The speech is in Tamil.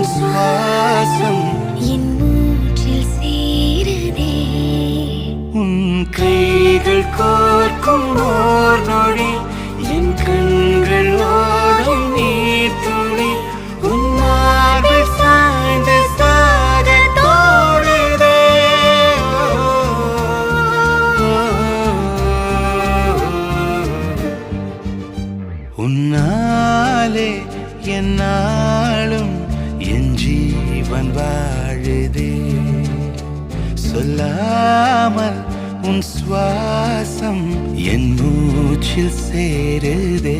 உன் சுவாசம் என் மூச்சில் சேருதே. உன் கைகள் கோர்க்கும் ஓர் நொடி என் கண்கள் ஓடும் நீர் துளி உன் மார்பில் சாய்ந்து சாக தோடுதே. உன்னாலே என்னாலும் என் ஜீவன் வாழுதே. சொல்லாமல் உன் சுவாசம் என் மூச்சில் சேருதே.